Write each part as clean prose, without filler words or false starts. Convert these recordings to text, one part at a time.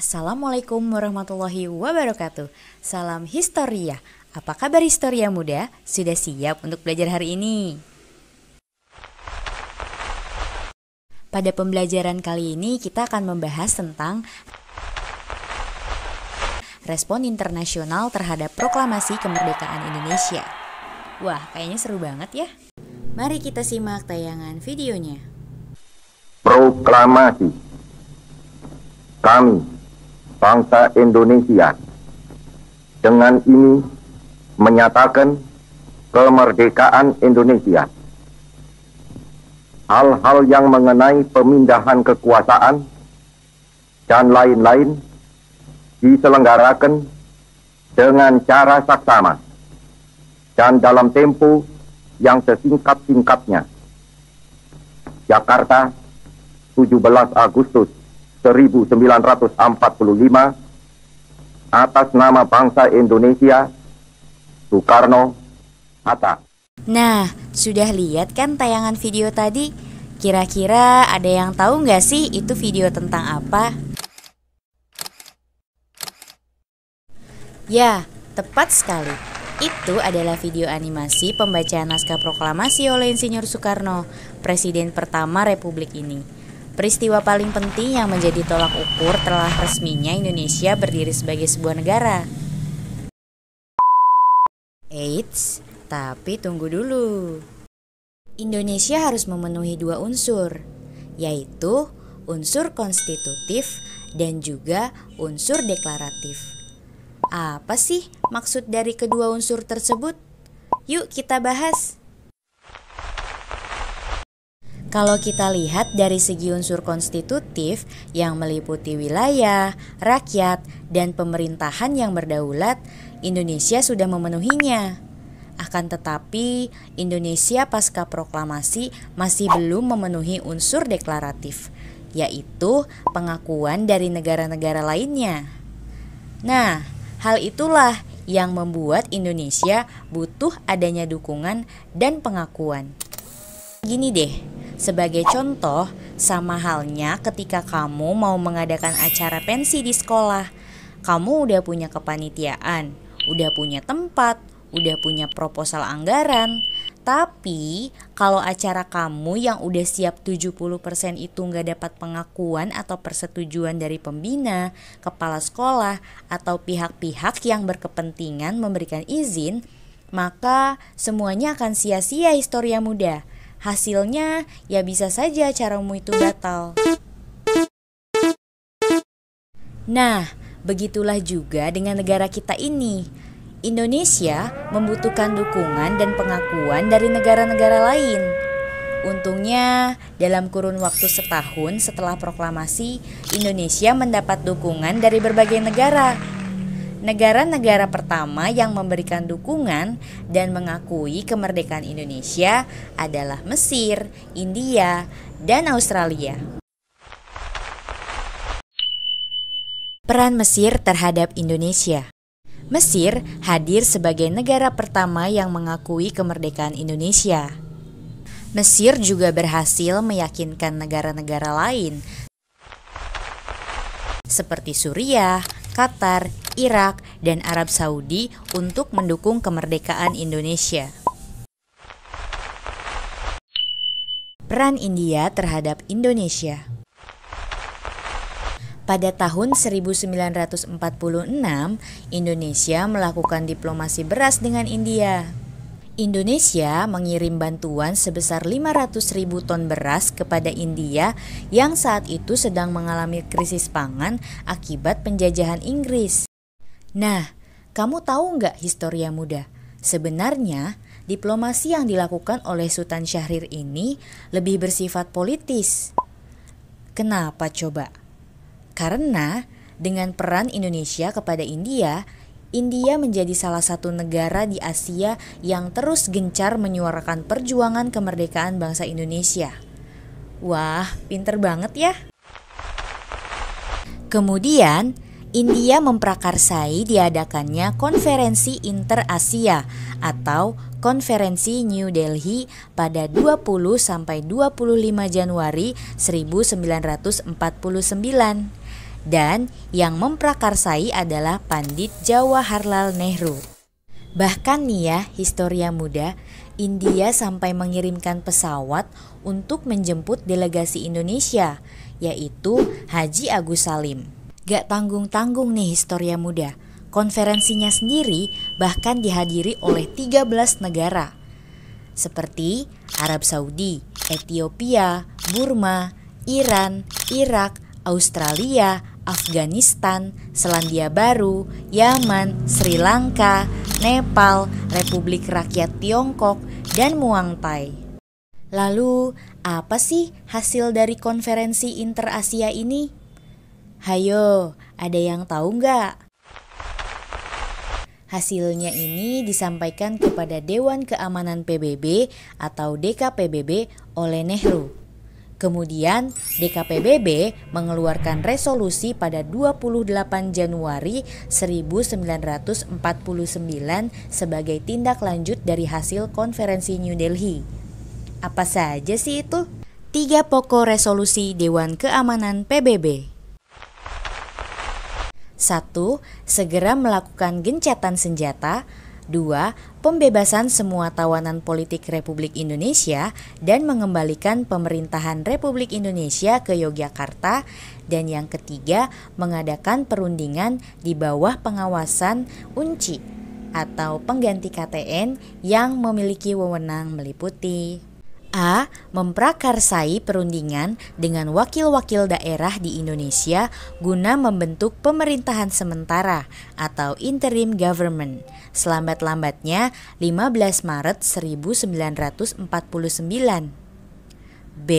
Assalamualaikum warahmatullahi wabarakatuh. Salam Historia. Apa kabar Historia muda? Sudah siap untuk belajar hari ini? Pada pembelajaran kali ini kita akan membahas tentang respon internasional terhadap proklamasi kemerdekaan Indonesia. Wah, kayaknya seru banget ya. Mari kita simak tayangan videonya. Proklamasi. Kami, bangsa Indonesia, dengan ini menyatakan kemerdekaan Indonesia. Hal-hal yang mengenai pemindahan kekuasaan dan lain-lain diselenggarakan dengan cara saksama dan dalam tempo yang sesingkat-singkatnya. Jakarta, 17 Agustus 1945, atas nama bangsa Indonesia, Soekarno, Hatta. Nah, sudah lihat kan tayangan video tadi? Kira-kira ada yang tahu nggak sih itu video tentang apa? Ya, tepat sekali. Itu adalah video animasi pembacaan naskah proklamasi oleh Insinyur Soekarno, Presiden pertama Republik ini. Peristiwa paling penting yang menjadi tolak ukur telah resminya Indonesia berdiri sebagai sebuah negara. Eits, tapi tunggu dulu. Indonesia harus memenuhi dua unsur, yaitu unsur konstitutif dan juga unsur deklaratif. Apa sih maksud dari kedua unsur tersebut? Yuk kita bahas. Kalau kita lihat dari segi unsur konstitutif yang meliputi wilayah, rakyat, dan pemerintahan yang berdaulat, Indonesia sudah memenuhinya. Akan tetapi, Indonesia pasca proklamasi masih belum memenuhi unsur deklaratif, yaitu pengakuan dari negara-negara lainnya. Nah, hal itulah yang membuat Indonesia butuh adanya dukungan dan pengakuan. Gini deh, sebagai contoh, sama halnya ketika kamu mau mengadakan acara pensi di sekolah. Kamu udah punya kepanitiaan, udah punya tempat, udah punya proposal anggaran. Tapi kalau acara kamu yang udah siap 70% itu nggak dapat pengakuan atau persetujuan dari pembina, kepala sekolah, atau pihak-pihak yang berkepentingan memberikan izin, maka semuanya akan sia-sia Historia muda. Hasilnya ya bisa saja acaramu itu batal. Nah, begitulah juga dengan negara kita ini. Indonesia membutuhkan dukungan dan pengakuan dari negara-negara lain. Untungnya, dalam kurun waktu setahun setelah proklamasi, Indonesia mendapat dukungan dari berbagai negara. Negara-negara pertama yang memberikan dukungan dan mengakui kemerdekaan Indonesia adalah Mesir, India, dan Australia. Peran Mesir terhadap Indonesia. Mesir hadir sebagai negara pertama yang mengakui kemerdekaan Indonesia. Mesir juga berhasil meyakinkan negara-negara lain seperti Suriah, Qatar, Irak, dan Arab Saudi untuk mendukung kemerdekaan Indonesia. Peran India terhadap Indonesia. Pada tahun 1946, Indonesia melakukan diplomasi beras dengan India. Indonesia mengirim bantuan sebesar 500.000 ton beras kepada India yang saat itu sedang mengalami krisis pangan akibat penjajahan Inggris. Nah, kamu tahu nggak Historia muda? Sebenarnya, diplomasi yang dilakukan oleh Sultan Syahrir ini lebih bersifat politis. Kenapa coba? Karena dengan peran Indonesia kepada India, India menjadi salah satu negara di Asia yang terus gencar menyuarakan perjuangan kemerdekaan bangsa Indonesia. Wah, pinter banget ya. Kemudian, India memprakarsai diadakannya Konferensi Inter-Asia atau Konferensi New Delhi pada 20-25 Januari 1949. dan yang memprakarsai adalah Pandit Jawaharlal Nehru. Bahkan nih ya, historia muda, India sampai mengirimkan pesawat untuk menjemput delegasi Indonesia, yaitu Haji Agus Salim. Gak tanggung-tanggung nih historia muda, konferensinya sendiri bahkan dihadiri oleh 13 negara, seperti Arab Saudi, Ethiopia, Burma, Iran, Irak, Australia, Afghanistan, Selandia Baru, Yaman, Sri Lanka, Nepal, Republik Rakyat Tiongkok, dan Muang Thai. Lalu, apa sih hasil dari konferensi Inter-Asia ini? Hayo, ada yang tahu nggak? Hasilnya ini disampaikan kepada Dewan Keamanan PBB atau DKPBB oleh Nehru. Kemudian DKPBB mengeluarkan resolusi pada 28 Januari 1949 sebagai tindak lanjut dari hasil konferensi New Delhi. Apa saja sih itu? 3 pokok resolusi Dewan Keamanan PBB. 1. Segera melakukan gencatan senjata. 2. Pembebasan semua tawanan politik Republik Indonesia dan mengembalikan pemerintahan Republik Indonesia ke Yogyakarta. Dan yang ketiga, mengadakan perundingan di bawah pengawasan UNCI atau pengganti KTN yang memiliki wewenang meliputi A. Memprakarsai perundingan dengan wakil-wakil daerah di Indonesia guna membentuk pemerintahan sementara atau interim government selambat-lambatnya 15 Maret 1949. B.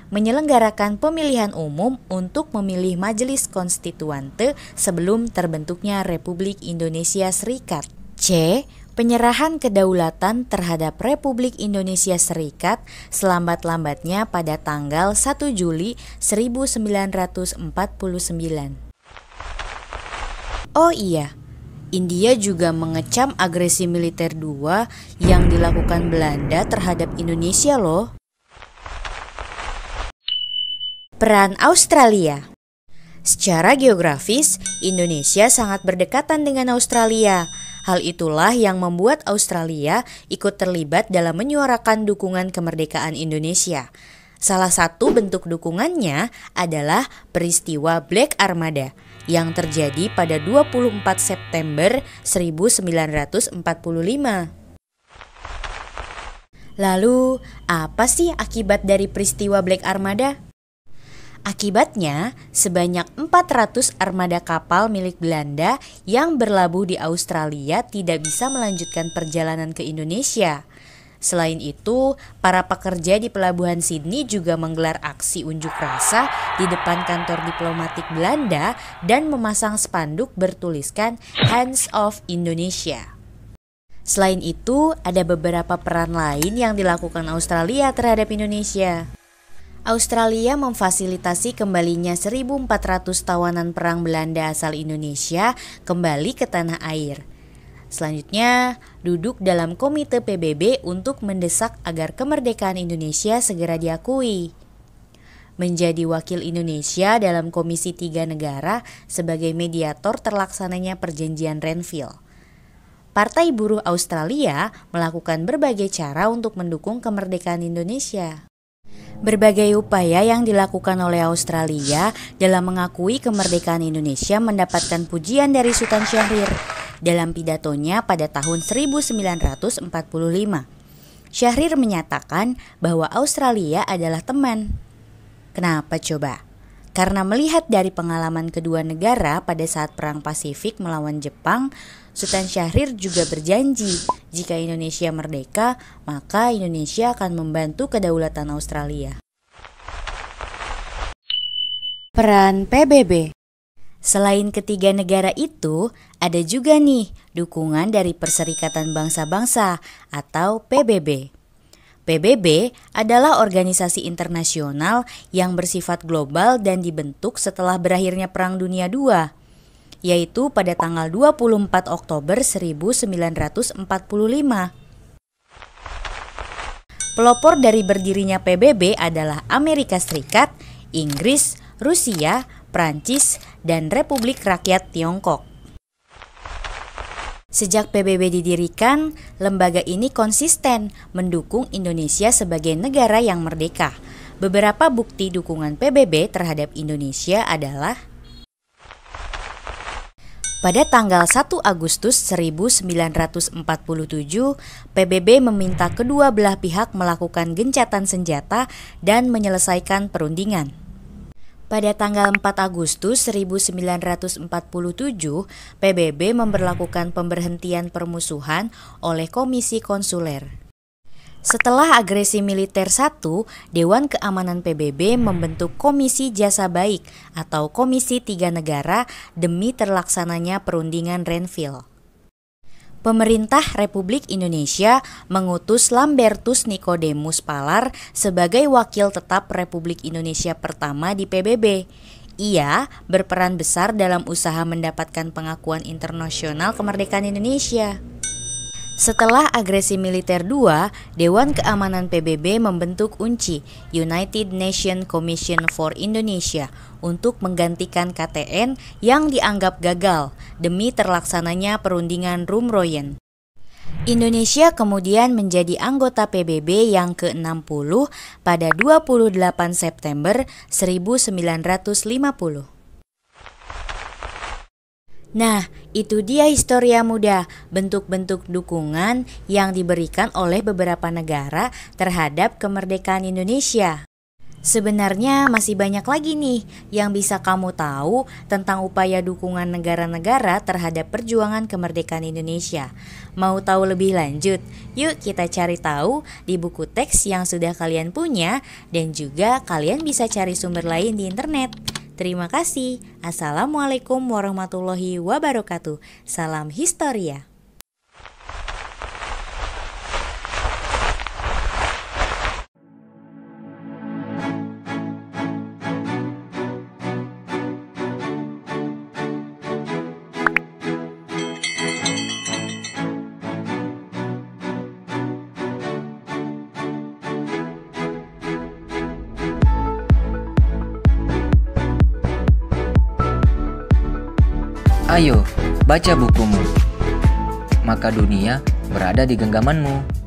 Menyelenggarakan pemilihan umum untuk memilih Majelis Konstituante sebelum terbentuknya Republik Indonesia Serikat. C. Penyerahan kedaulatan terhadap Republik Indonesia Serikat selambat-lambatnya pada tanggal 1 Juli 1949. Oh iya, India juga mengecam agresi militer 2 yang dilakukan Belanda terhadap Indonesia loh. Peran Australia. Secara geografis, Indonesia sangat berdekatan dengan Australia. Hal itulah yang membuat Australia ikut terlibat dalam menyuarakan dukungan kemerdekaan Indonesia. Salah satu bentuk dukungannya adalah peristiwa Black Armada yang terjadi pada 24 September 1945. Lalu, apa sih akibat dari peristiwa Black Armada? Akibatnya, sebanyak 400 armada kapal milik Belanda yang berlabuh di Australia tidak bisa melanjutkan perjalanan ke Indonesia. Selain itu, para pekerja di pelabuhan Sydney juga menggelar aksi unjuk rasa di depan kantor diplomatik Belanda dan memasang spanduk bertuliskan Hands Off Indonesia. Selain itu, ada beberapa peran lain yang dilakukan Australia terhadap Indonesia. Australia memfasilitasi kembalinya 1.400 tawanan perang Belanda asal Indonesia kembali ke tanah air. Selanjutnya, duduk dalam komite PBB untuk mendesak agar kemerdekaan Indonesia segera diakui. Menjadi wakil Indonesia dalam Komisi 3 Negara sebagai mediator terlaksananya Perjanjian Renville. Partai Buruh Australia melakukan berbagai cara untuk mendukung kemerdekaan Indonesia. Berbagai upaya yang dilakukan oleh Australia dalam mengakui kemerdekaan Indonesia mendapatkan pujian dari Sultan Syahrir dalam pidatonya pada tahun 1945. Syahrir menyatakan bahwa Australia adalah teman. Kenapa coba? Karena melihat dari pengalaman kedua negara pada saat Perang Pasifik melawan Jepang, Sultan Syahrir juga berjanji jika Indonesia merdeka, maka Indonesia akan membantu kedaulatan Australia. Peran PBB. Selain ketiga negara itu, ada juga nih dukungan dari Perserikatan Bangsa-Bangsa atau PBB. PBB adalah organisasi internasional yang bersifat global dan dibentuk setelah berakhirnya Perang Dunia II, yaitu pada tanggal 24 Oktober 1945. Pelopor dari berdirinya PBB adalah Amerika Serikat, Inggris, Rusia, Prancis, dan Republik Rakyat Tiongkok. Sejak PBB didirikan, lembaga ini konsisten mendukung Indonesia sebagai negara yang merdeka. Beberapa bukti dukungan PBB terhadap Indonesia adalah: pada tanggal 1 Agustus 1947, PBB meminta kedua belah pihak melakukan gencatan senjata dan menyelesaikan perundingan. Pada tanggal 4 Agustus 1947, PBB memberlakukan pemberhentian permusuhan oleh Komisi Konsuler. Setelah agresi militer 1, Dewan Keamanan PBB membentuk Komisi Jasa Baik atau Komisi 3 Negara demi terlaksananya perundingan Renville. Pemerintah Republik Indonesia mengutus Lambertus Nicodemus Palar sebagai wakil tetap Republik Indonesia pertama di PBB. Ia berperan besar dalam usaha mendapatkan pengakuan internasional kemerdekaan Indonesia. Setelah agresi militer 2, Dewan Keamanan PBB membentuk UNCI, United Nations Commission for Indonesia, untuk menggantikan KTN yang dianggap gagal demi terlaksananya perundingan Rumroyen. Indonesia kemudian menjadi anggota PBB yang ke-60 pada 28 September 1950. Nah, itu dia Historia Muda, bentuk-bentuk dukungan yang diberikan oleh beberapa negara terhadap kemerdekaan Indonesia. Sebenarnya masih banyak lagi nih yang bisa kamu tahu tentang upaya dukungan negara-negara terhadap perjuangan kemerdekaan Indonesia. Mau tahu lebih lanjut? Yuk kita cari tahu di buku teks yang sudah kalian punya, dan juga kalian bisa cari sumber lain di internet. Terima kasih. Assalamualaikum warahmatullahi wabarakatuh. Salam Historia. Ayo, baca bukumu, maka dunia berada di genggamanmu.